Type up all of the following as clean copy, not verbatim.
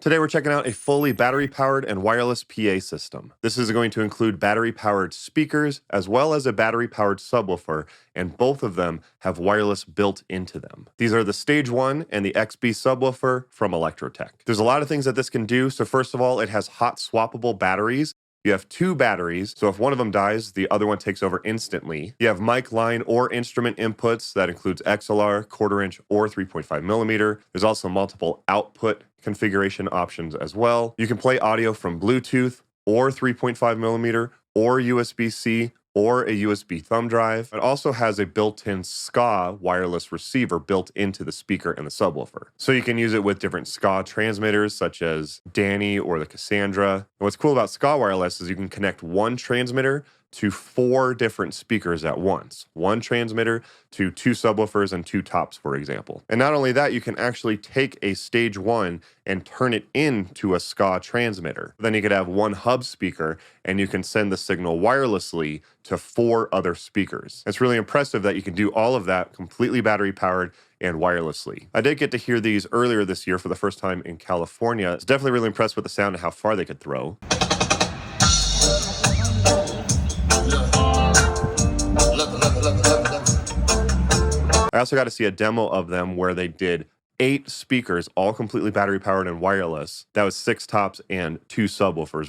Today we're checking out a fully battery-powered and wireless PA system. This is going to include battery-powered speakers as well as a battery-powered subwoofer, and both of them have wireless built into them. These are the Stage 1 and the XB subwoofer from Electrotec. There's a lot of things that this can do. So first of all, it has hot swappable batteries. You have two batteries, so if one of them dies, the other one takes over instantly. You have mic line or instrument inputs. That includes XLR, 1/4 inch, or 3.5 millimeter. There's also multiple output configuration options as well. You can play audio from Bluetooth or 3.5 millimeter or USB-C or a USB thumb drive. It also has a built-in SKAA wireless receiver built into the speaker and the subwoofer. So you can use it with different SKAA transmitters such as Danny or the Cassandra. And what's cool about SKAA wireless is you can connect one transmitter to 4 different speakers at once. One transmitter to 2 subwoofers and 2 tops, for example. And not only that, you can actually take a Stage 1 and turn it into a SKAA transmitter. Then you could have one hub speaker and you can send the signal wirelessly to 4 other speakers. It's really impressive that you can do all of that completely battery powered and wirelessly. I did get to hear these earlier this year for the first time in California. I was definitely really impressed with the sound and how far they could throw. I also got to see a demo of them where they did 8 speakers, all completely battery powered and wireless. That was 6 tops and 2 subwoofers.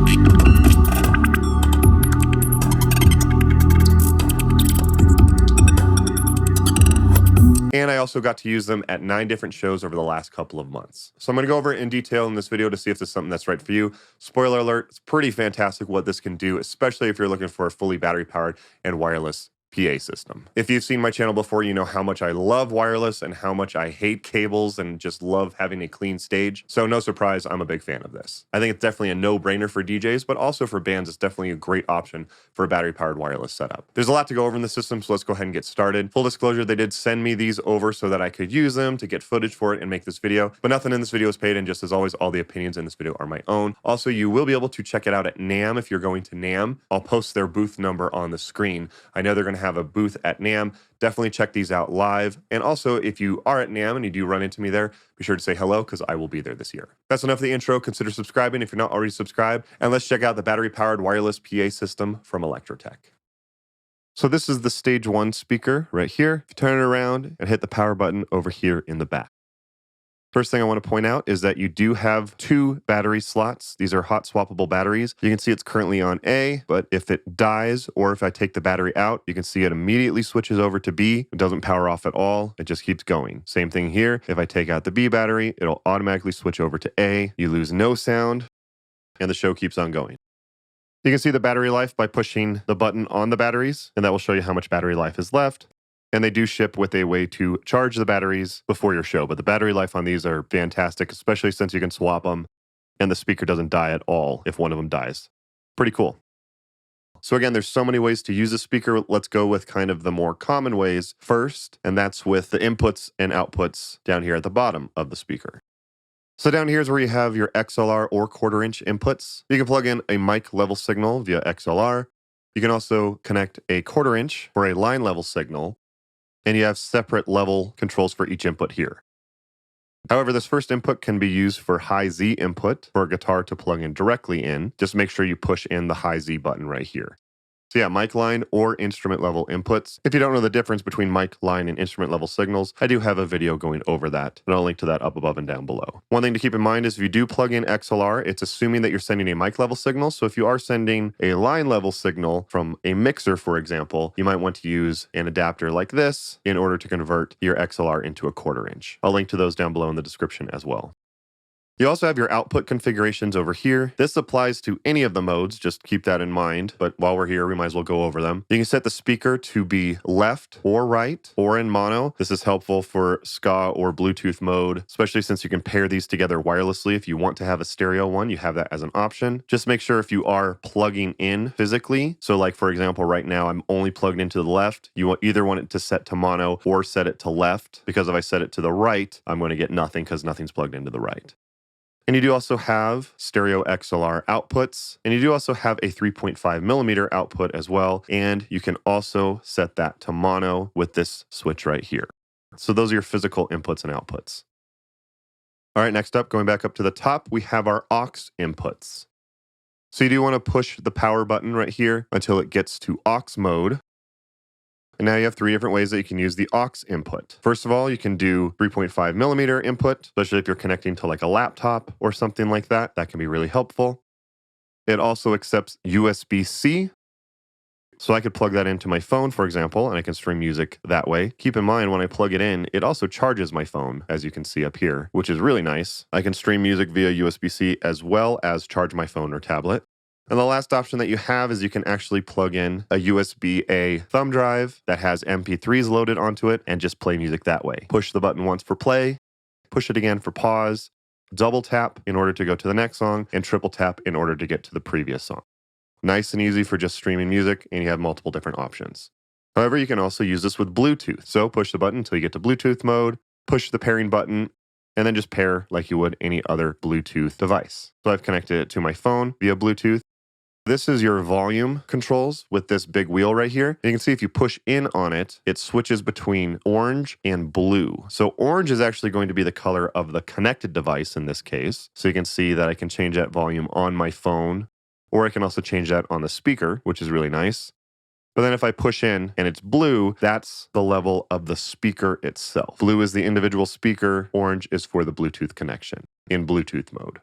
And I also got to use them at 9 different shows over the last couple of months. So I'm going to go over it in detail in this video to see if this is something that's right for you. Spoiler alert, it's pretty fantastic what this can do, especially if you're looking for a fully battery powered and wireless PA system. If you've seen my channel before, you know how much I love wireless and how much I hate cables and just love having a clean stage. So no surprise, I'm a big fan of this. I think it's definitely a no-brainer for DJs, but also for bands, it's definitely a great option for a battery-powered wireless setup. There's a lot to go over in the system, so let's go ahead and get started. Full disclosure, they did send me these over so that I could use them to get footage for it and make this video, but nothing in this video is paid, and just as always, all the opinions in this video are my own. Also, you will be able to check it out at NAMM if you're going to NAMM. I'll post their booth number on the screen. I know they're going to have a booth at NAMM. Definitely check these out live. And also, if you are at NAMM and you do run into me there, be sure to say hello because I will be there this year. That's enough of the intro. Consider subscribing if you're not already subscribed. And let's check out the battery-powered wireless PA system from Electrotec. So this is the Stage 1 speaker right here. If you turn it around and hit the power button over here in the back. First thing I want to point out is that you do have 2 battery slots. These are hot swappable batteries. You can see it's currently on A, but if it dies or if I take the battery out, you can see it immediately switches over to B. It doesn't power off at all. It just keeps going. Same thing here. If I take out the B battery, it'll automatically switch over to A. You lose no sound and the show keeps on going. You can see the battery life by pushing the button on the batteries, and that will show you how much battery life is left. And they do ship with a way to charge the batteries before your show. But the battery life on these are fantastic, especially since you can swap them and the speaker doesn't die at all if one of them dies. Pretty cool. So again, there's so many ways to use a speaker. Let's go with kind of the more common ways first, and that's with the inputs and outputs down here at the bottom of the speaker. So down here is where you have your XLR or 1/4 inch inputs. You can plug in a mic level signal via XLR. You can also connect a 1/4 inch for a line level signal. And you have separate level controls for each input here. However, this first input can be used for high Z input for a guitar to plug in directly in. Just make sure you push in the high Z button right here. So yeah, mic line or instrument level inputs. If you don't know the difference between mic line and instrument level signals, I do have a video going over that, and I'll link to that up above and down below. One thing to keep in mind is if you do plug in XLR, it's assuming that you're sending a mic level signal. So if you are sending a line level signal from a mixer, for example, you might want to use an adapter like this in order to convert your XLR into a 1/4 inch. I'll link to those down below in the description as well. You also have your output configurations over here. This applies to any of the modes, just keep that in mind. But while we're here, we might as well go over them. You can set the speaker to be left or right or in mono. This is helpful for SKAA or Bluetooth mode, especially since you can pair these together wirelessly. If you want to have a stereo one, you have that as an option. Just make sure if you are plugging in physically. So like, for example, right now I'm only plugged into the left. You either want it to set to mono or set it to left, because if I set it to the right, I'm going to get nothing because nothing's plugged into the right. And you do also have stereo XLR outputs, and you do also have a 3.5 millimeter output as well. And you can also set that to mono with this switch right here. So those are your physical inputs and outputs. All right, next up, going back up to the top, we have our aux inputs. So you do want to push the power button right here until it gets to aux mode. And now you have 3 different ways that you can use the aux input. First of all, you can do 3.5 millimeter input, especially if you're connecting to like a laptop or something like that. That can be really helpful. It also accepts USB-C. So I could plug that into my phone, for example, and I can stream music that way. Keep in mind, when I plug it in, it also charges my phone, as you can see up here, which is really nice. I can stream music via USB-C as well as charge my phone or tablet. And the last option that you have is you can actually plug in a USB-A thumb drive that has MP3s loaded onto it and just play music that way. Push the button once for play, push it again for pause, double tap in order to go to the next song, and triple tap in order to get to the previous song. Nice and easy for just streaming music, and you have multiple different options. However, you can also use this with Bluetooth. So push the button until you get to Bluetooth mode, push the pairing button, and then just pair like you would any other Bluetooth device. So I've connected it to my phone via Bluetooth. This is your volume controls with this big wheel right here. You can see if you push in on it, it switches between orange and blue. So orange is actually going to be the color of the connected device in this case. So you can see that I can change that volume on my phone, or I can also change that on the speaker, which is really nice. But then if I push in and it's blue, that's the level of the speaker itself. Blue is the individual speaker, orange is for the Bluetooth connection in Bluetooth mode.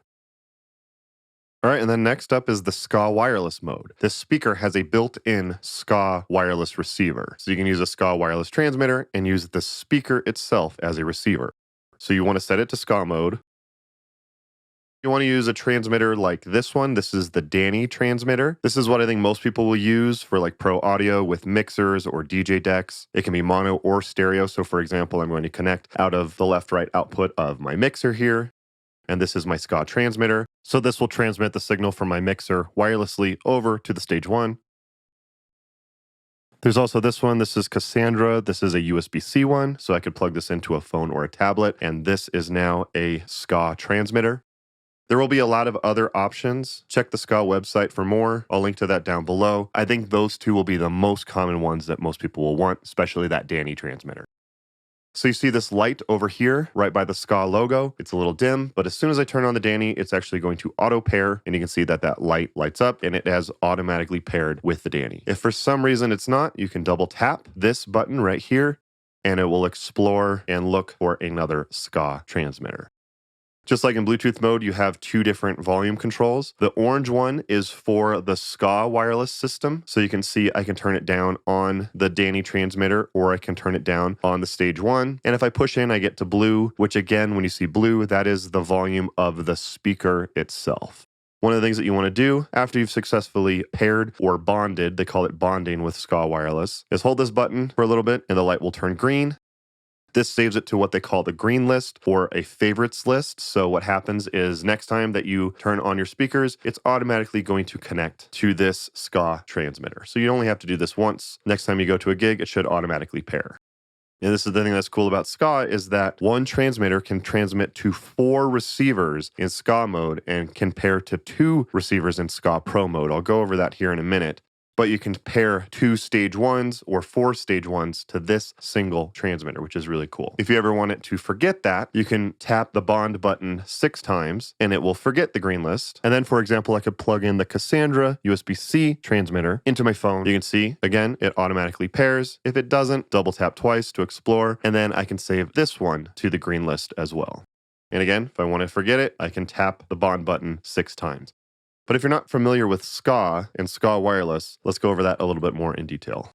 All right, and then next up is the SKAA wireless mode. This speaker has a built-in SKAA wireless receiver. So you can use a SKAA wireless transmitter and use the speaker itself as a receiver. So you want to set it to SKAA mode. You want to use a transmitter like this one. This is the Danny transmitter. This is what I think most people will use for like pro audio with mixers or DJ decks. It can be mono or stereo. So for example, I'm going to connect out of the left-right output of my mixer here. And this is my SKAA transmitter. So this will transmit the signal from my mixer wirelessly over to the stage 1. There's also this one. This is Cassandra. This is a USB-C one. So I could plug this into a phone or a tablet. And this is now a SKAA transmitter. There will be a lot of other options. Check the SKAA website for more. I'll link to that down below. I think those two will be the most common ones that most people will want, especially that Danny transmitter. So you see this light over here, right by the SKAA logo. It's a little dim, but as soon as I turn on the Danny, it's actually going to auto pair, and you can see that that light lights up, and it has automatically paired with the Danny. If for some reason it's not, you can double tap this button right here, and it will explore and look for another SKAA transmitter. Just like in Bluetooth mode, you have 2 different volume controls. The orange one is for the SKAA wireless system. So you can see I can turn it down on the Danny transmitter, or I can turn it down on the stage 1. And if I push in, I get to blue, which again, when you see blue, that is the volume of the speaker itself. One of the things that you want to do after you've successfully paired or bonded, they call it bonding with SKAA wireless, is hold this button for a little bit and the light will turn green. This saves it to what they call the green list or a favorites list. So what happens is next time that you turn on your speakers, it's automatically going to connect to this SKAA transmitter. So you only have to do this once. Next time you go to a gig, it should automatically pair. And this is the thing that's cool about SKAA is that one transmitter can transmit to 4 receivers in SKAA mode and can pair to 2 receivers in SKAA Pro mode. I'll go over that here in a minute. But you can pair 2 stage 1s or 4 stage 1s to this single transmitter, which is really cool. If you ever want it to forget that, you can tap the bond button 6 times and it will forget the green list. And then, for example, I could plug in the Cassandra USB-C transmitter into my phone. You can see, again, it automatically pairs. If it doesn't, double tap twice to explore, and then I can save this one to the green list as well. And again, if I want to forget it, I can tap the bond button 6 times. But if you're not familiar with SKAA and SKAA wireless, let's go over that a little bit more in detail.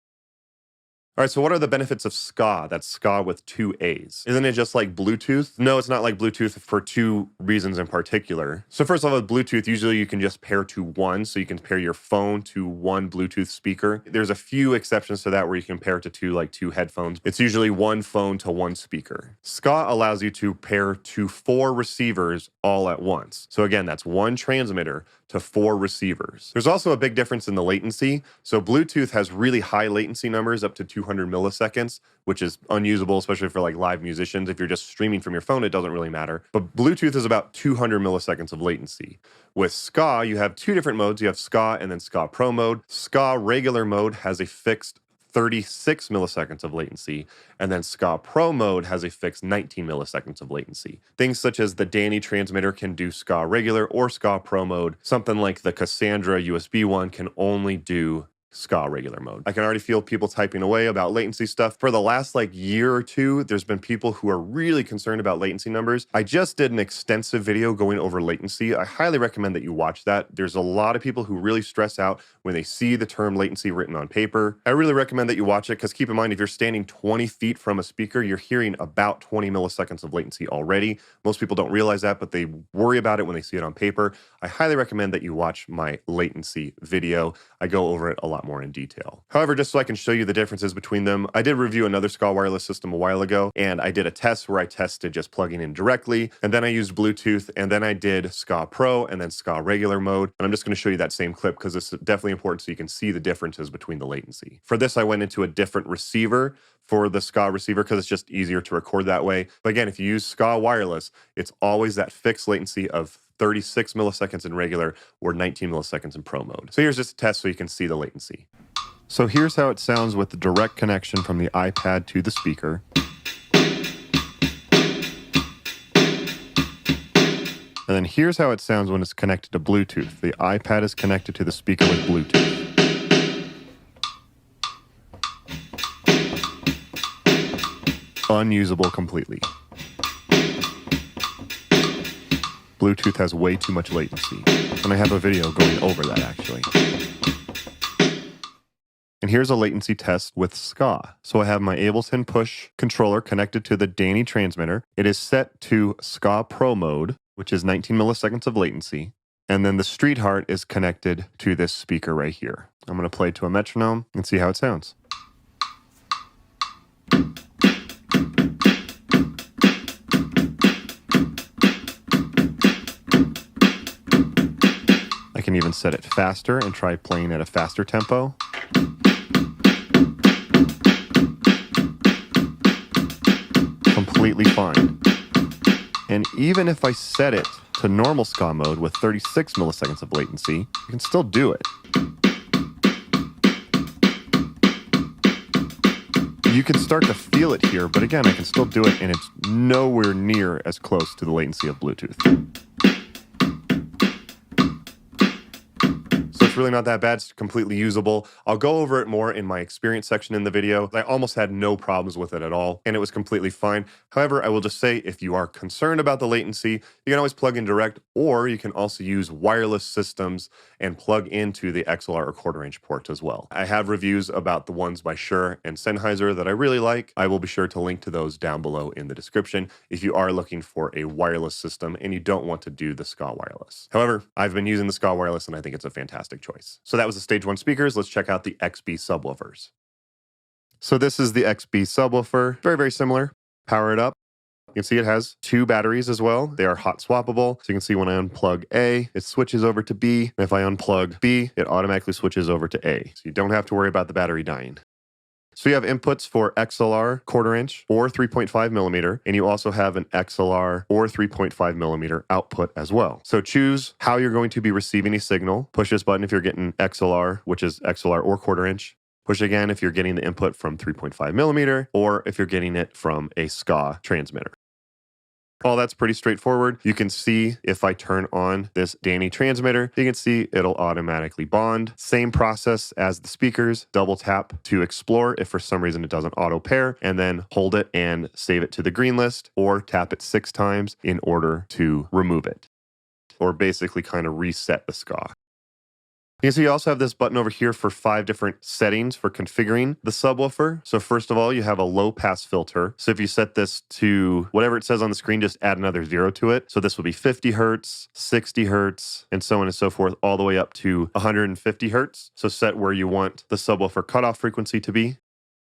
All right, so what are the benefits of SKAA? That's SKAA with 2 A's. Isn't it just like Bluetooth? No, it's not like Bluetooth for 2 reasons in particular. So first of all, with Bluetooth, usually you can just pair to one. So you can pair your phone to one Bluetooth speaker. There's a few exceptions to that where you can pair to 2, like 2 headphones. It's usually one phone to one speaker. SKAA allows you to pair to 4 receivers all at once. So again, that's 1 transmitter to 4 receivers. There's also a big difference in the latency. So Bluetooth has really high latency numbers up to 200 milliseconds, which is unusable, especially for like live musicians. If you're just streaming from your phone, it doesn't really matter. But Bluetooth is about 200 milliseconds of latency. With SKAA, you have 2 different modes. You have SKAA and then SKAA Pro mode. SKAA regular mode has a fixed 36 milliseconds of latency, and then SKAA Pro mode has a fixed 19 milliseconds of latency. Things such as the Danny transmitter can do SKAA regular or SKAA Pro mode. Something like the Cassandra USB one can only do SKAA regular mode. I can already feel people typing away about latency stuff. For the last year or two, there's been people who are really concerned about latency numbers. I just did an extensive video going over latency. I highly recommend that you watch that. There's a lot of people who really stress out when they see the term latency written on paper. I really recommend that you watch it because keep in mind, if you're standing 20 feet from a speaker, you're hearing about 20 milliseconds of latency already. Most people don't realize that, but they worry about it when they see it on paper. I highly recommend that you watch my latency video. I go over it a lot more in detail. However, just so I can show you the differences between them, I did review another SKAA wireless system a while ago, and I did a test where I tested just plugging in directly, and then I used Bluetooth, and then I did SKAA Pro and then SKAA regular mode. And I'm just going to show you that same clip because it's definitely important so you can see the differences between the latency. For this, I went into a different receiver for the SKAA receiver because it's just easier to record that way. But again, if you use SKAA wireless, it's always that fixed latency of 36 milliseconds in regular or 19 milliseconds in Pro mode. So here's just a test so you can see the latency. So here's how it sounds with the direct connection from the iPad to the speaker. And then here's how it sounds when it's connected to Bluetooth. The iPad is connected to the speaker with Bluetooth. Unusable completely. Bluetooth has way too much latency. And I have a video going over that actually. And here's a latency test with SKAA. So I have my Ableton Push controller connected to the Danny transmitter. It is set to SKAA Pro mode, which is 19 milliseconds of latency. And then the Street Heart is connected to this speaker right here. I'm going to play to a metronome and see how it sounds. I can even set it faster and try playing at a faster tempo. Completely fine. And even if I set it to normal SKAA mode with 36 milliseconds of latency, you can still do it. You can start to feel it here, but again, I can still do it and it's nowhere near as close to the latency of Bluetooth. It's really not that bad. It's completely usable. I'll go over it more in my experience section in the video. I almost had no problems with it at all, and it was completely fine. However, I will just say if you are concerned about the latency, you can always plug in direct, or you can also use wireless systems and plug into the XLR or quarter-inch port as well. I have reviews about the ones by Shure and Sennheiser that I really like. I will be sure to link to those down below in the description if you are looking for a wireless system and you don't want to do the SKAA wireless. However, I've been using the SKAA wireless and I think it's a fantastic choice. So that was the stage 1 speakers. Let's check out the XB subwoofers. So this is the XB subwoofer. Very, very similar. Power it up. You can see it has 2 batteries as well. They are hot swappable. So you can see when I unplug A, it switches over to B. And if I unplug B, it automatically switches over to A. So you don't have to worry about the battery dying. So you have inputs for XLR, quarter-inch, or 3.5 millimeter, and you also have an XLR or 3.5 millimeter output as well. So choose how you're going to be receiving a signal. Push this button if you're getting XLR, which is XLR or quarter-inch. Push again if you're getting the input from 3.5 millimeter, or if you're getting it from a SKAA transmitter. All that's pretty straightforward. You can see if I turn on this Danny transmitter, you can see it'll automatically bond. Same process as the speakers. Double tap to explore if for some reason it doesn't auto pair, and then hold it and save it to the green list, or tap it 6 times in order to remove it, or basically kind of reset the SKAA. You can see you also have this button over here for 5 different settings for configuring the subwoofer. So first of all, you have a low pass filter. So if you set this to whatever it says on the screen, just add another 0 to it. So this will be 50 hertz, 60 hertz, and so on and so forth, all the way up to 150 hertz. So set where you want the subwoofer cutoff frequency to be.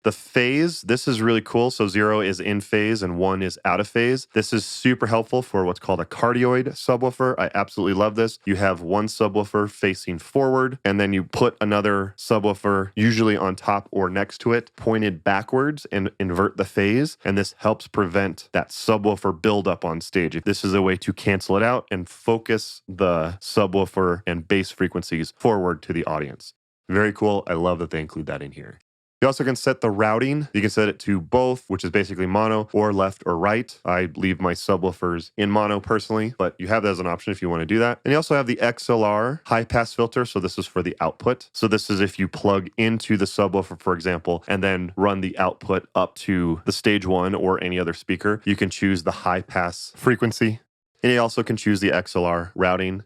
The phase, this is really cool. So 0 is in phase and 1 is out of phase. This is super helpful for what's called a cardioid subwoofer. I absolutely love this. You have one subwoofer facing forward, and then you put another subwoofer usually on top or next to it, pointed backwards, and invert the phase. And this helps prevent that subwoofer buildup on stage. This is a way to cancel it out and focus the subwoofer and bass frequencies forward to the audience. Very cool. I love that they include that in here. You You also can set the routing. You can set it to both, which is basically mono, or left or right. I leave my subwoofers in mono personally, but you have that as an option if you want to do that. And you also have the XLR high pass filter. So this is for the output. So this is if you plug into the subwoofer, for example, and then run the output up to the stage 1 or any other speaker, you can choose the high pass frequency. And you also can choose the XLR routing,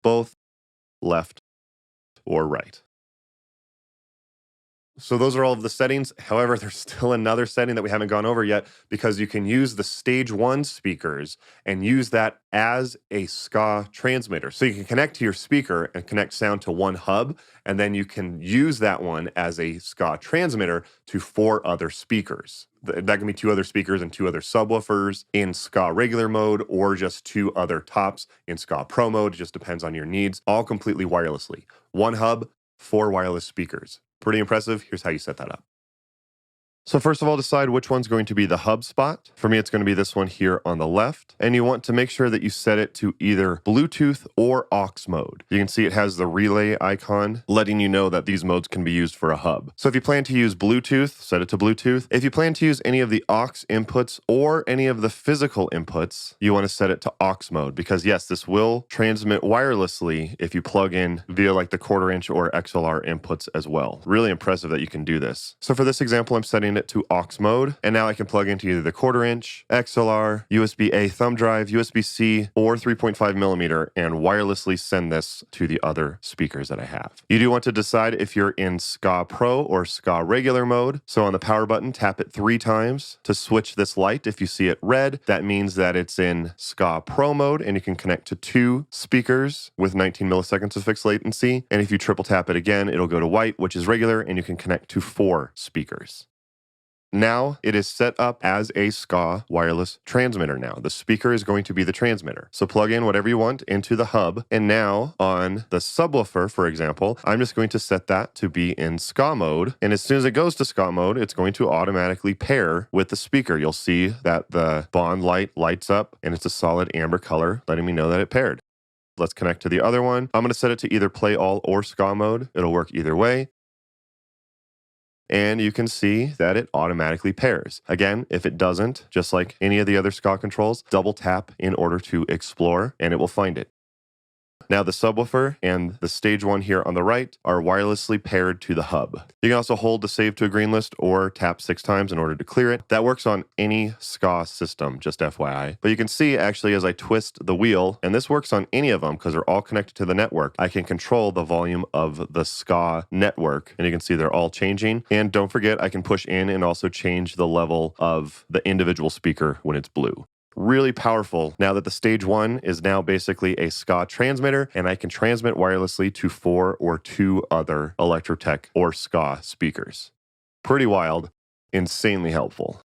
both left or right. So those are all of the settings. However, there's still another setting that we haven't gone over yet, because you can use the stage 1 speakers and use that as a SKAA transmitter. So you can connect to your speaker and connect sound to one hub, and then you can use that one as a SKAA transmitter to 4 other speakers. That can be 2 other speakers and 2 other subwoofers in SKAA regular mode, or just 2 other tops in SKAA Pro mode. It just depends on your needs, all completely wirelessly. 1 hub, 4 wireless speakers. Pretty impressive. Here's how you set that up. So first of all, decide which one's going to be the hub spot. For me, it's going to be this one here on the left. And you want to make sure that you set it to either Bluetooth or aux mode. You can see it has the relay icon letting you know that these modes can be used for a hub. So if you plan to use Bluetooth, set it to Bluetooth. If you plan to use any of the aux inputs or any of the physical inputs, you want to set it to aux mode, because yes, this will transmit wirelessly if you plug in via like the 1/4 inch or XLR inputs as well. Really impressive that you can do this. So for this example, I'm setting it to aux mode, and now I can plug into either the 1/4 inch, XLR, USB-A thumb drive, USB-C, or 3.5mm and wirelessly send this to the other speakers that I have. You do want to decide if you're in SKAA Pro or SKAA regular mode. So on the power button, tap it 3 times to switch this light. If you see it red, that means that it's in SKAA Pro mode, and you can connect to 2 speakers with 19 milliseconds of fixed latency. And if you triple tap it again, it'll go to white, which is regular, and you can connect to 4 speakers. Now it is set up as a SKAA wireless transmitter now. The speaker is going to be the transmitter. So plug in whatever you want into the hub. And now on the subwoofer, for example, I'm just going to set that to be in SKAA mode. And as soon as it goes to SKAA mode, it's going to automatically pair with the speaker. You'll see that the bond light lights up and it's a solid amber color, letting me know that it paired. Let's connect to the other one. I'm going to set it to either play all or SKAA mode. It'll work either way. And you can see that it automatically pairs. Again, if it doesn't, just like any of the other SKAA controls, double tap in order to explore and it will find it. Now the subwoofer and the stage 1 here on the right are wirelessly paired to the hub. You can also hold to save to a green list or tap 6 times in order to clear it. That works on any SKAA system, just FYI. But you can see actually as I twist the wheel, and this works on any of them because they're all connected to the network, I can control the volume of the SKAA network, and you can see they're all changing. And don't forget, I can push in and also change the level of the individual speaker when it's blue. Really powerful now that the stage 1 is now basically a SKAA transmitter, and I can transmit wirelessly to 4 or 2 other Electrotec or SKAA speakers. Pretty wild, insanely helpful.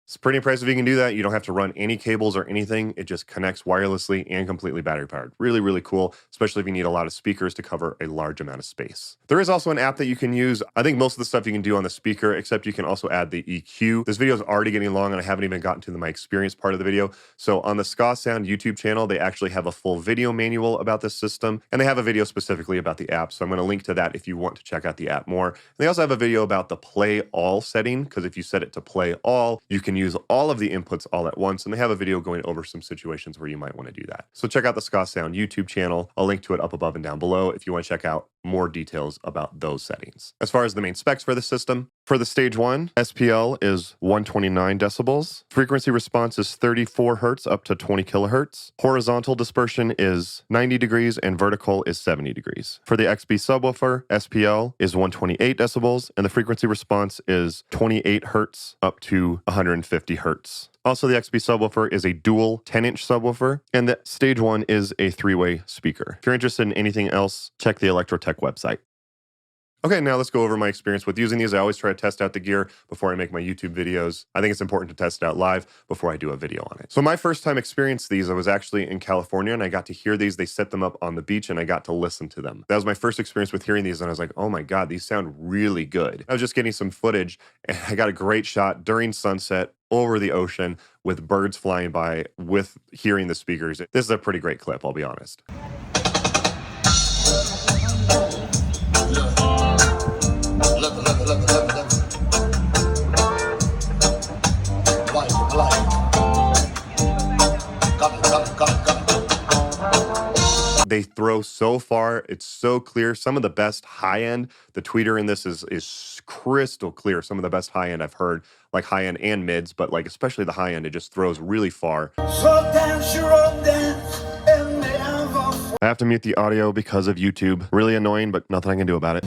It's pretty impressive you can do that. You don't have to run any cables or anything. It just connects wirelessly and completely battery powered. Really, really cool, especially if you need a lot of speakers to cover a large amount of space. There is also an app that you can use. I think most of the stuff you can do on the speaker, except you can also add the EQ. This video is already getting long and I haven't even gotten to my experience part of the video. So on the SKAA Sound YouTube channel, they actually have a full video manual about this system, and they have a video specifically about the app. So I'm going to link to that if you want to check out the app more. And they also have a video about the play all setting, because if you set it to play all, you can use all of the inputs all at once, and they have a video going over some situations where you might want to do that. So check out the SKAA Sound YouTube channel. I'll link to it up above and down below if you want to check out more details about those settings. As far as the main specs for the system, for the stage 1, SPL is 129 decibels. Frequency response is 34 hertz up to 20 kilohertz. Horizontal dispersion is 90 degrees and vertical is 70 degrees. For the XB subwoofer, SPL is 128 decibels and the frequency response is 28 hertz up to 150 hertz. Also, the XB subwoofer is a dual 10-inch subwoofer, and the stage 1 is a 3-way speaker. If you're interested in anything else, check the Electrotec website. Okay, now let's go over my experience with using these. I always try to test out the gear before I make my YouTube videos. I think it's important to test it out live before I do a video on it. So my first time experienced these, I was actually in California, and I got to hear these. They set them up on the beach, and I got to listen to them. That was my first experience with hearing these, and I was like, oh my God, these sound really good. I was just getting some footage, and I got a great shot during sunset over the ocean with birds flying by with hearing the speakers. This is a pretty great clip, I'll be honest. They throw so far, it's so clear. Some of the best high-end, the tweeter in this is crystal clear. Some of the best high-end I've heard, like high-end and mids, but like especially the high-end, it just throws really far. I have to mute the audio because of YouTube. Really annoying, but nothing I can do about it.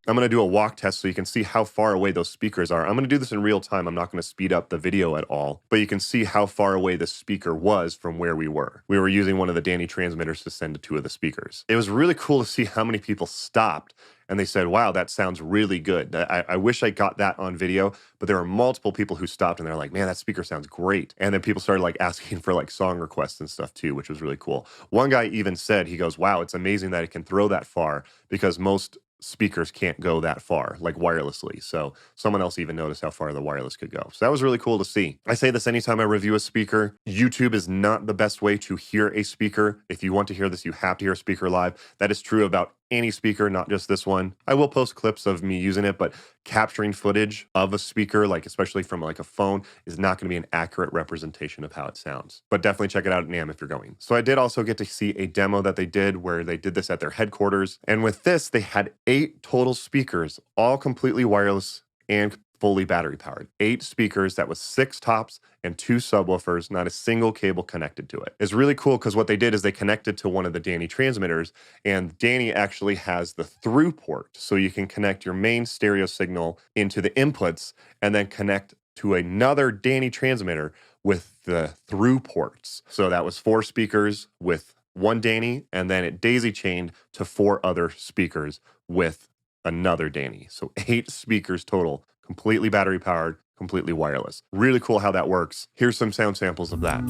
I'm going to do a walk test so you can see how far away those speakers are. I'm going to do this in real time. I'm not going to speed up the video at all, but you can see how far away the speaker was from where we were. We were using one of the Danny transmitters to send to two of the speakers. It was really cool to see how many people stopped and they said, wow, that sounds really good. I wish I got that on video, but there were multiple people who stopped and they're like, man, that speaker sounds great. And then people started like asking for like song requests and stuff too, which was really cool. One guy even said, he goes, wow, it's amazing that it can throw that far because most speakers can't go that far, like wirelessly. So someone else even noticed how far the wireless could go. So that was really cool to see. I say this anytime I review a speaker. YouTube is not the best way to hear a speaker. If you want to hear this, you have to hear a speaker live. That is true about any speaker, not just this one. I will post clips of me using it, but capturing footage of a speaker, like especially from like a phone, is not going to be an accurate representation of how it sounds. But definitely check it out at NAMM if you're going. So I did also get to see a demo that they did where they did this at their headquarters. And with this, they had 8 total speakers, all completely wireless and fully battery powered. 8 speakers, that was 6 tops and 2 subwoofers, not a single cable connected to it. It's really cool because what they did is they connected to one of the Danny transmitters, and Danny actually has the through port, so you can connect your main stereo signal into the inputs and then connect to another Danny transmitter with the through ports. So that was 4 speakers with one Danny, and then it daisy chained to 4 other speakers with another Danny. So 8 speakers total, completely battery powered, completely wireless. Really cool how that works. Here's some sound samples of that.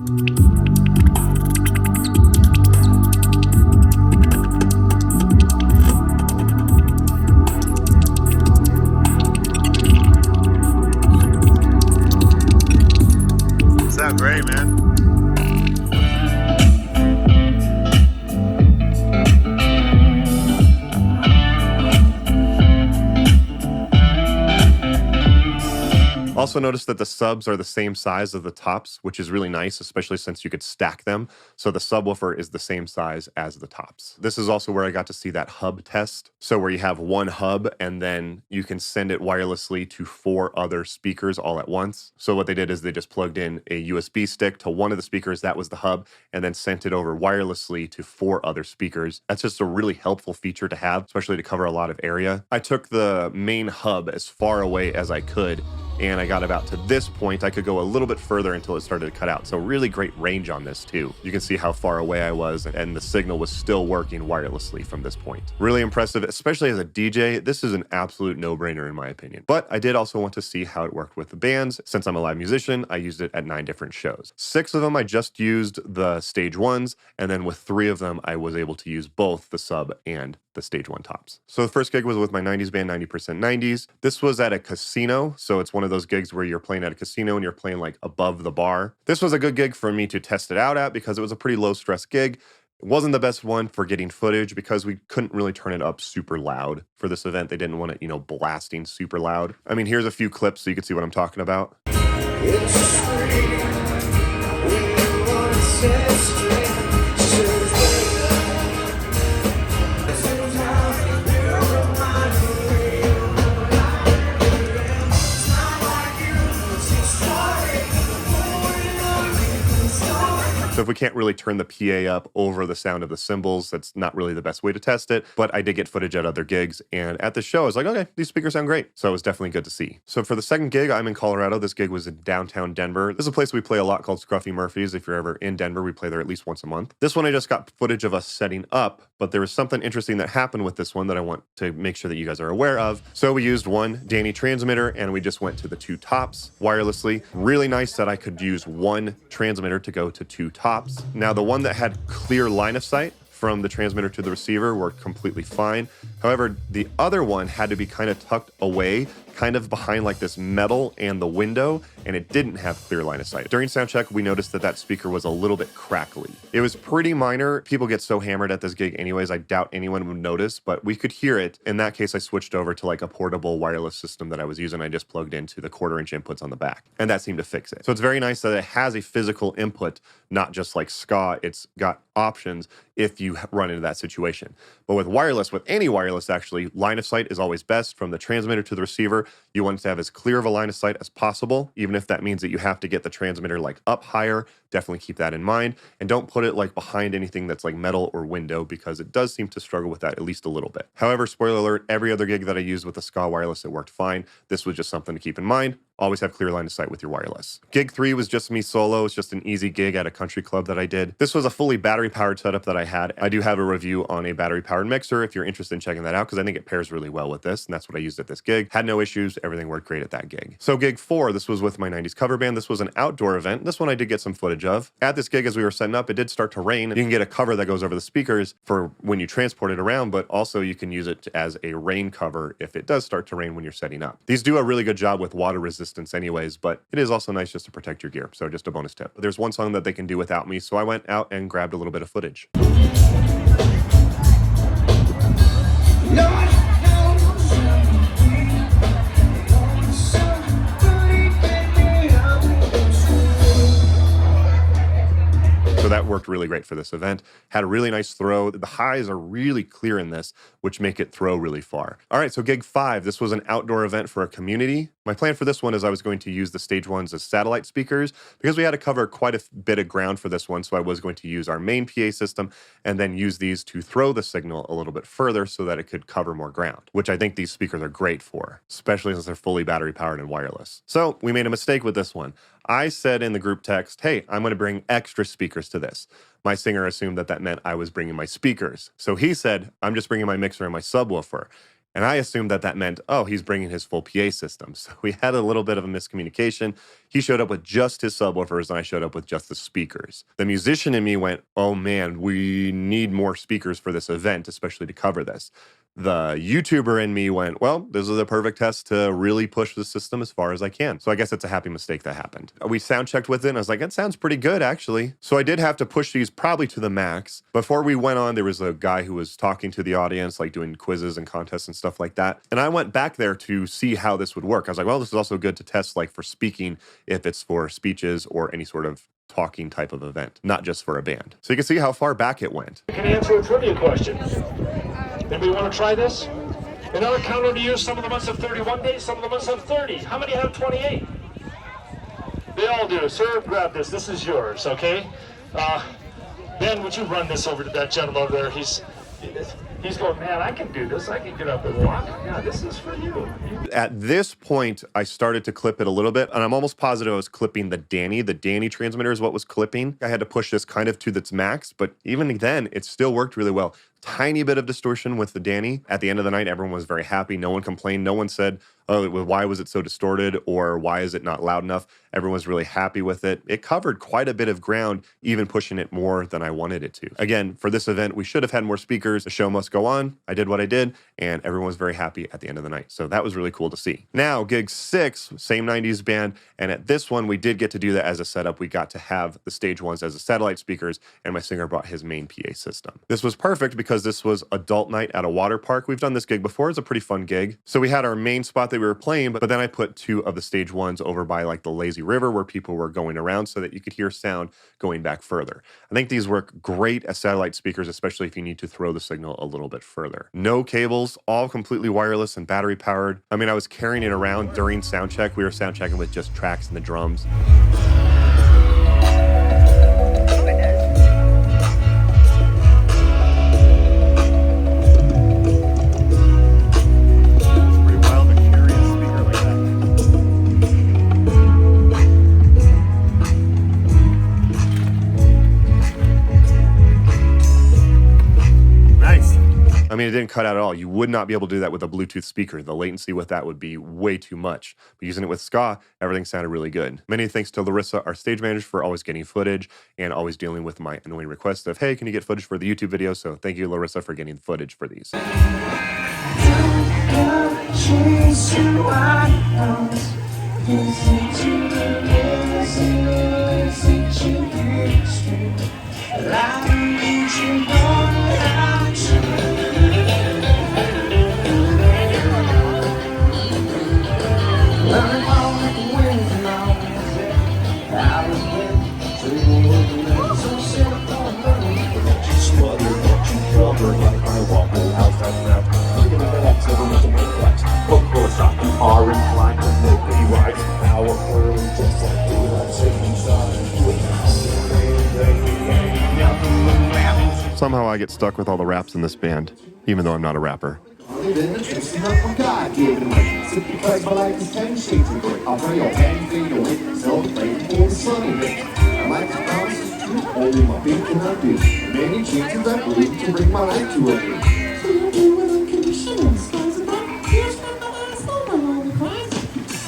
Sound great, man. Also notice that the subs are the same size as the tops, which is really nice, especially since you could stack them. So the subwoofer is the same size as the tops. This is also where I got to see that hub test. So where you have one hub and then you can send it wirelessly to 4 other speakers all at once. So what they did is they just plugged in a USB stick to one of the speakers, that was the hub, and then sent it over wirelessly to 4 other speakers. That's just a really helpful feature to have, especially to cover a lot of area. I took the main hub as far away as I could, and I got about to this point. I could go a little bit further until it started to cut out. So really great range on this too. You can see how far away I was, and the signal was still working wirelessly from this point. Really impressive, especially as a DJ. This is an absolute no-brainer in my opinion. But I did also want to see how it worked with the bands. Since I'm a live musician, I used it at 9 different shows. 6 of them I just used the stage 1s, and then with 3 of them I was able to use both the sub and the stage 1 tops. So the first gig was with my 90s band, 90% 90s. This was at a casino, so it's one of those gigs where you're playing at a casino and you're playing like above the bar. This was a good gig for me to test it out at because it was a pretty low stress gig. It wasn't the best one for getting footage because we couldn't really turn it up super loud for this event. They didn't want it, you know, blasting super loud. I mean, here's a few clips so you can see what I'm talking about. So if we can't really turn the PA up over the sound of the cymbals, that's not really the best way to test it. But I did get footage at other gigs, and at the show, I was like, okay, these speakers sound great. So it was definitely good to see. So for the second gig, I'm in Colorado. This gig was in downtown Denver. This is a place we play a lot called Scruffy Murphy's. If you're ever in Denver, we play there at least once a month. This one, I just got footage of us setting up, but there was something interesting that happened with this one that I want to make sure that you guys are aware of. So we used one Danny transmitter, and we just went to the 2 tops wirelessly. Really nice that I could use one transmitter to go to 2 tops. Now, the one that had clear line of sight from the transmitter to the receiver worked completely fine. However, the other one had to be kind of tucked away, kind of behind like this metal and the window, and it didn't have clear line of sight. During sound check, we noticed that that speaker was a little bit crackly. It was pretty minor. People get so hammered at this gig anyways, I doubt anyone would notice, but we could hear it. In that case, I switched over to like a portable wireless system that I was using. I just plugged into the 1/4-inch inputs on the back, and that seemed to fix it. So it's very nice that it has a physical input, not just like SKAA. It's got options if you run into that situation. But with wireless, with any wireless actually, line of sight is always best. From the transmitter to the receiver, you want it to have as clear of a line of sight as possible, even if that means that you have to get the transmitter like up higher. Definitely keep that in mind, and don't put it like behind anything that's like metal or window, because it does seem to struggle with that at least a little bit. However, spoiler alert, every other gig that I used with the SKAA wireless, it worked fine. This was just something to keep in mind. Always have clear line of sight with your wireless. Gig 3 was just me solo. It's just an easy gig at a country club that I did. This was a fully battery powered setup that I had. I do have a review on a battery powered mixer if you're interested in checking that out, because I think it pairs really well with this, and that's what I used at this gig. Had no issues. Everything worked great at that gig. So gig 4, this was with my 90s cover band. This was an outdoor event. This one I did get some footage of. At this gig, as we were setting up, it did start to rain. You can get a cover that goes over the speakers for when you transport it around, but also you can use it as a rain cover if it does start to rain when you're setting up. These do a really good job with water resistance anyways, but it is also nice just to protect your gear. So just a bonus tip. There's one song that they can do without me, so I went out and grabbed a little bit of footage. So that worked really great for this event. Had a really nice throw. The highs are really clear in this, which make it throw really far. All right, so gig 5, this was an outdoor event for a community. My plan for this one is I was going to use the stage ones as satellite speakers, because we had to cover quite a bit of ground for this one. So I was going to use our main PA system and then use these to throw the signal a little bit further so that it could cover more ground, which I think these speakers are great for, especially since they're fully battery powered and wireless. So we made a mistake with this one. I said in the group text, hey, I'm going to bring extra speakers to this. My singer assumed that that meant I was bringing my speakers. So he said, I'm just bringing my mixer and my subwoofer. And I assumed that that meant, oh, he's bringing his full PA system. So we had a little bit of a miscommunication. He showed up with just his subwoofers, and I showed up with just the speakers. The musician in me went, oh man, we need more speakers for this event, especially to cover this. The YouTuber in me went, well, this is a perfect test to really push the system as far as I can. So I guess it's a happy mistake that happened. We sound checked with it, and I was like, it sounds pretty good, actually. So I did have to push these probably to the max. Before we went on, there was a guy who was talking to the audience, like doing quizzes and contests and stuff like that. And I went back there to see how this would work. I was like, well, this is also good to test like for speaking, if it's for speeches or any sort of talking type of event, not just for a band. So you can see how far back it went. You can answer a trivia question. Anybody want to try this? In our calendar to use, some of the months have 31 days, some of the months have 30. How many have 28? They all do. Sir, grab this. This is yours, okay? Ben, would you run this over to that gentleman over there? He's going, man, I can do this. I can get up and walk. Yeah, this is for you. At this point, I started to clip it a little bit, and I'm almost positive I was clipping the Danny. The Danny transmitter is what was clipping. I had to push this kind of to its max, but even then, it still worked really well. Tiny bit of distortion with the Danny. At the end of the night, everyone was very happy. No one complained. No one said, oh, why was it so distorted, or why is it not loud enough? Everyone was really happy with it. It covered quite a bit of ground, even pushing it more than I wanted it to. Again, for this event, we should have had more speakers. The show must go on. I did what I did, and everyone was very happy at the end of the night. So that was really cool to see. Now, gig 6, same 90s band, and at this one, we did get to do that as a setup. We got to have the stage ones as the satellite speakers, and my singer brought his main PA system. This was perfect because this was adult night at a water park. We've done this gig before. It's a pretty fun gig. So we had our main spot that we were playing, but then I put 2 of the stage ones over by like the lazy river where people were going around so that you could hear sound going back further. I think these work great as satellite speakers, especially if you need to throw the signal a little bit further. No cables, all completely wireless and battery powered. I mean, I was carrying it around during sound check. We were sound checking with just tracks and the drums. I'm mean, it didn't cut out at all. You would not be able to do that with a Bluetooth speaker. The latency with that would be way too much. But using it with SKAA, everything sounded really good. Many thanks to Larissa, our stage manager, for always getting footage and always dealing with my annoying requests of, hey, can you get footage for the YouTube video? So thank you, Larissa, for getting footage for these. Somehow I get stuck with all the raps in this band, even though I'm not a rapper.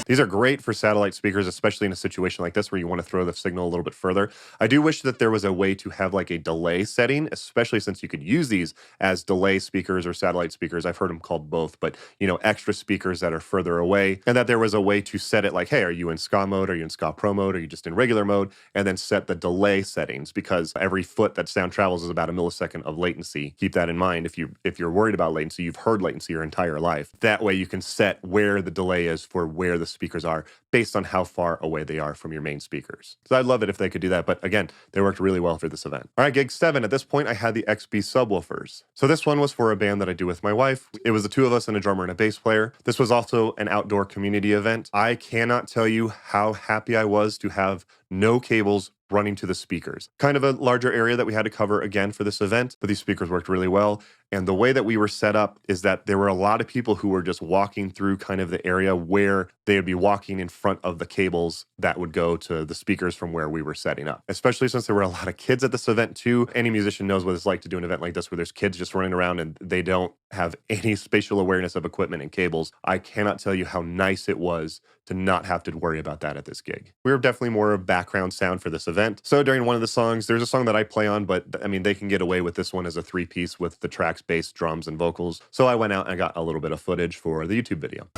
These are great for satellite speakers, especially in a situation like this where you want to throw the signal a little bit further. I do wish that there was a way to have like a delay setting, especially since you could use these as delay speakers or satellite speakers. I've heard them called both, but you know, extra speakers that are further away, and that there was a way to set it like, hey, are you in SKAA mode? Are you in SKAA Pro mode? Are you just in regular mode? And then set the delay settings, because every foot that sound travels is about a millisecond of latency. Keep that in mind. If you're worried about latency, you've heard latency your entire life. That way you can set where the delay is for where the speakers are based on how far away they are from your main speakers. So I'd love it if they could do that, but again, they worked really well for this event. All right, gig 7. At this point, I had the XB Subwoofers. So this one was for a band that I do with my wife. It was the two of us and a drummer and a bass player. This was also an outdoor community event. I cannot tell you how happy I was to have no cables running to the speakers. Kind of a larger area that we had to cover again for this event, but these speakers worked really well. And the way that we were set up is that there were a lot of people who were just walking through kind of the area where they would be walking in front of the cables that would go to the speakers from where we were setting up. Especially since there were a lot of kids at this event too. Any musician knows what it's like to do an event like this where there's kids just running around and they don't have any spatial awareness of equipment and cables. I cannot tell you how nice it was to not have to worry about that at this gig. We were definitely more of background sound for this event. So during one of the songs, there's a song that I play on, but I mean, they can get away with this one as a 3-piece with the tracks, bass, drums, and vocals. So I went out and got a little bit of footage for the YouTube video.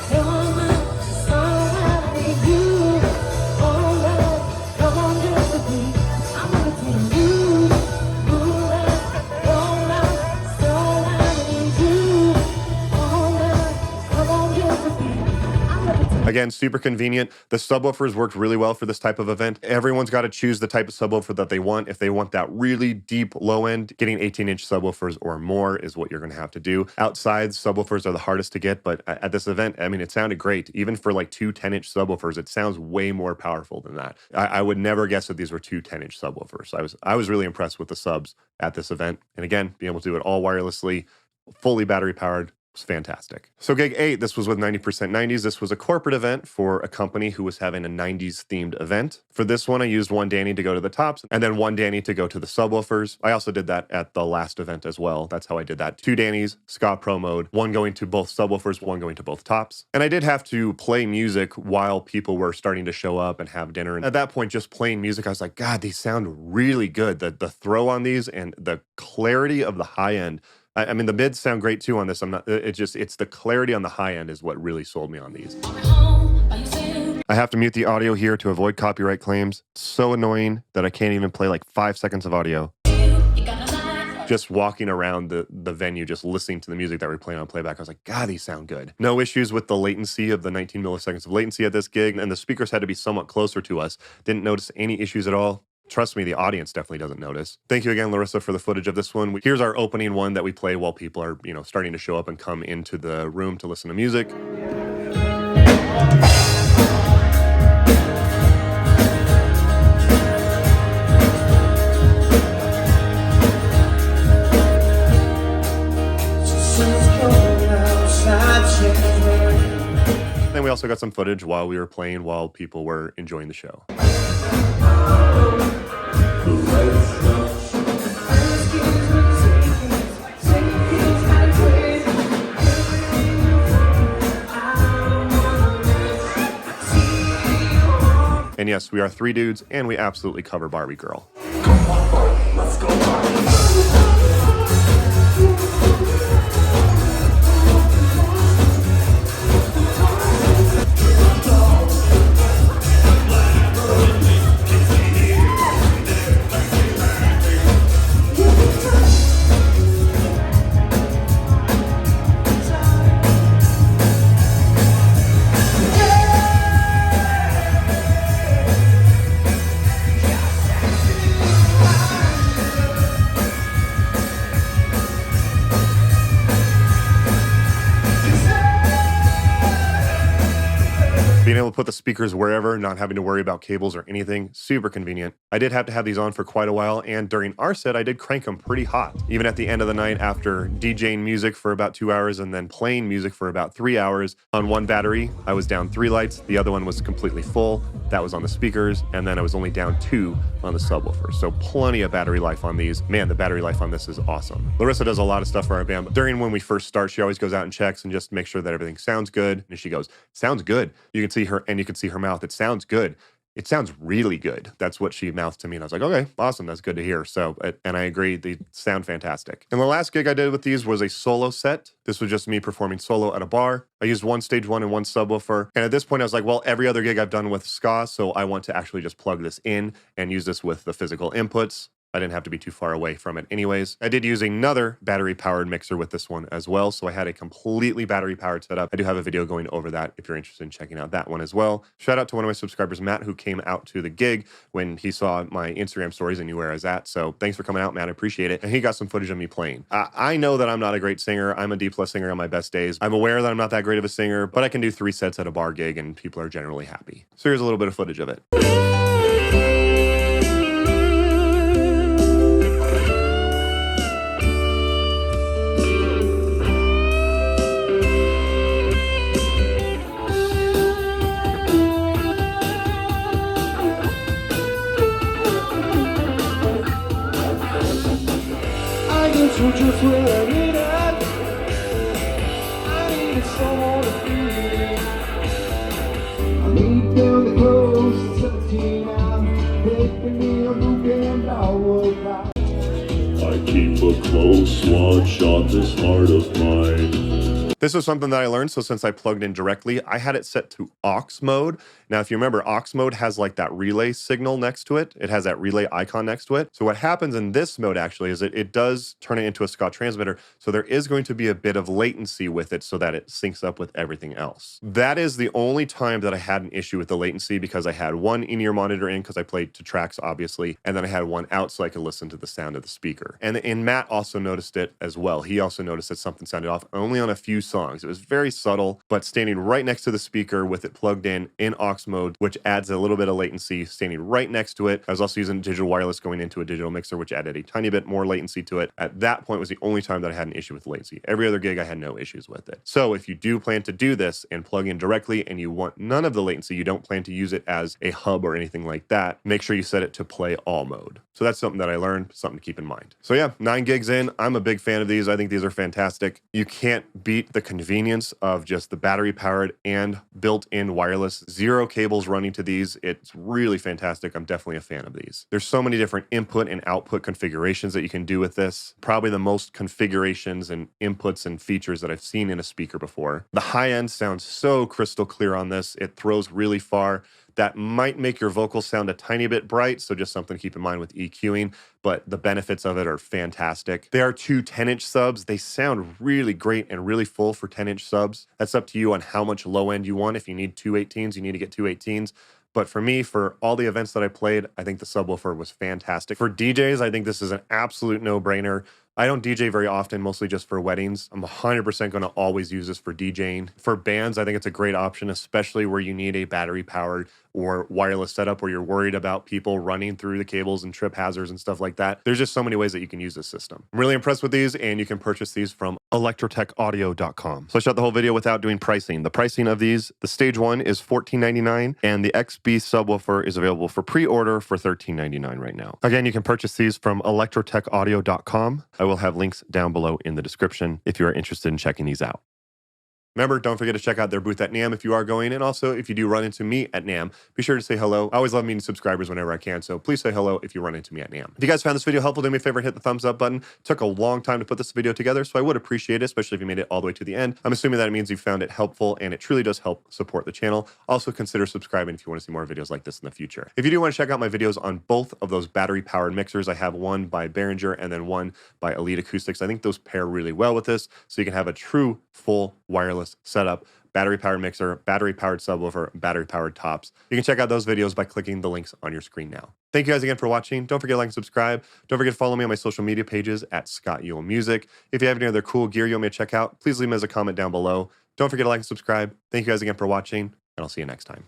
Again, super convenient. The subwoofers worked really well for this type of event. Everyone's got to choose the type of subwoofer that they want. If they want that really deep low end, getting 18-inch subwoofers or more is what you're going to have to do. Outside, subwoofers are the hardest to get, but at this event, I mean, it sounded great. Even for like 2 10-inch subwoofers, it sounds way more powerful than that. I would never guess that these were 2 10-inch subwoofers. I was really impressed with the subs at this event. And again, being able to do it all wirelessly, fully battery powered, was fantastic. So gig 8, this was with 90% 90s. This was a corporate event for a company who was having a 90s themed event. For this one, I used one Danny to go to the tops and then one Danny to go to the subwoofers. I also did that at the last event as well. That's how I did that. 2 Dannys, SKAA Pro mode, one going to both subwoofers, one going to both tops. And I did have to play music while people were starting to show up and have dinner. And at that point, just playing music, I was like, God, these sound really good. The throw on these and the clarity of the high end. I mean, the mids sound great too on this. It's the clarity on the high end is what really sold me on these. I have to mute the audio here to avoid copyright claims. It's so annoying that I can't even play like 5 seconds of audio. Just walking around the venue, just listening to the music that we're playing on playback, I was like, God, these sound good. No issues with the latency of the 19 milliseconds of latency at this gig, and the speakers had to be somewhat closer to us. Didn't notice any issues at all. Trust me, the audience definitely doesn't notice. Thank you again, Larissa, for the footage of this one. Here's our opening one that we play while people are, starting to show up and come into the room to listen to music. Then we also got some footage while we were playing, while people were enjoying the show. And yes, we are 3 dudes, and we absolutely cover Barbie Girl. Let's go Barbie. Being able to put the speakers wherever, not having to worry about cables or anything, super convenient. I did have to have these on for quite a while, and during our set, I did crank them pretty hot. Even at the end of the night, after DJing music for about 2 hours and then playing music for about 3 hours, on one battery, I was down 3 lights, the other one was completely full, that was on the speakers, and then I was only down 2 on the subwoofer. So plenty of battery life on these. Man, the battery life on this is awesome. Larissa does a lot of stuff for our band, but during when we first start, she always goes out and checks and just makes sure that everything sounds good. And she goes, sounds good. You can see her, and you can see her mouth. It sounds good. It sounds really good. That's what she mouthed to me. And I was like, okay, awesome. That's good to hear. So, and I agree, they sound fantastic. And the last gig I did with these was a solo set. This was just me performing solo at a bar. I used one stage 1 and one subwoofer. And at this point I was like, well, every other gig I've done with SKAA, so I want to actually just plug this in and use this with the physical inputs. I didn't have to be too far away from it anyways. I did use another battery-powered mixer with this one as well, so I had a completely battery-powered setup. I do have a video going over that if you're interested in checking out that one as well. Shout out to one of my subscribers, Matt, who came out to the gig when he saw my Instagram stories and knew where I was at. So thanks for coming out, Matt. I appreciate it. And he got some footage of me playing. I know that I'm not a great singer. I'm a D+ singer on my best days. I'm aware that I'm not that great of a singer, but I can do 3 sets at a bar gig and people are generally happy. So here's a little bit of footage of it. Just where I need it. I need someone to feel it. I need them to close 17 now. Taking me a book and I will buy. I keep a close watch on this heart of mine. This was something that I learned, so since I plugged in directly, I had it set to aux mode. Now, if you remember, aux mode has like that relay signal next to it. It has that relay icon next to it. So what happens in this mode actually is it does turn it into a SKAA transmitter, so there is going to be a bit of latency with it so that it syncs up with everything else. That is the only time that I had an issue with the latency, because I had one in-ear monitor in because I played to tracks, obviously, and then I had one out so I could listen to the sound of the speaker. And Matt also noticed it as well. He also noticed that something sounded off only on a few songs. It was very subtle, but standing right next to the speaker with it plugged in aux mode, which adds a little bit of latency, standing right next to it. I was also using digital wireless going into a digital mixer, which added a tiny bit more latency to it. At that point was the only time that I had an issue with latency. Every other gig I had no issues with it. So if you do plan to do this and plug in directly and you want none of the latency, you don't plan to use it as a hub or anything like that, make sure you set it to play all mode. So that's something that I learned, something to keep in mind. So yeah, 9 gigs in, I'm a big fan of these. I think these are fantastic. You can't beat the convenience of just the battery powered and built-in wireless, 0 cables running to these. It's really fantastic. I'm definitely a fan of these. There's so many different input and output configurations that you can do with this. Probably the most configurations and inputs and features that I've seen in a speaker before. The high end sounds so crystal clear on this. It throws really far. That might make your vocals sound a tiny bit bright, so just something to keep in mind with EQing, but the benefits of it are fantastic. They are 2 10-inch subs. They sound really great and really full for 10-inch subs. That's up to you on how much low end you want. If you need 2 18s, you need to get 2 18s. But for me, for all the events that I played, I think the subwoofer was fantastic. For DJs, I think this is an absolute no-brainer. I don't DJ very often, mostly just for weddings. I'm 100% going to always use this for DJing. For bands, I think it's a great option, especially where you need a battery-powered or wireless setup where you're worried about people running through the cables and trip hazards and stuff like that. There's just so many ways that you can use this system. I'm really impressed with these, and you can purchase these from electrotecaudio.com. So I shot the whole video without doing pricing. The pricing of these, the stage 1 is $14.99, and the XB subwoofer is available for pre-order for $13.99 right now. Again, you can purchase these from electrotecaudio.com. I will have links down below in the description if you are interested in checking these out. Remember, don't forget to check out their booth at NAMM if you are going, and also if you do run into me at NAMM, be sure to say hello. I always love meeting subscribers whenever I can, so please say hello if you run into me at NAMM. If you guys found this video helpful, do me a favor and hit the thumbs up button. It took a long time to put this video together, so I would appreciate it, especially if you made it all the way to the end. I'm assuming that it means you found it helpful, and it truly does help support the channel. Also, consider subscribing if you want to see more videos like this in the future. If you do want to check out my videos on both of those battery-powered mixers, I have one by Behringer and then one by Elite Acoustics. I think those pair really well with this, so you can have a true full wireless setup. Battery-powered mixer, battery-powered subwoofer, battery-powered tops. You can check out those videos by clicking the links on your screen now. Thank you guys again for watching. Don't forget to like and subscribe. Don't forget to follow me on my social media pages at Scott Ewell Music. If you have any other cool gear you want me to check out, please leave them as a comment down below. Don't forget to like and subscribe. Thank you guys again for watching, and I'll see you next time.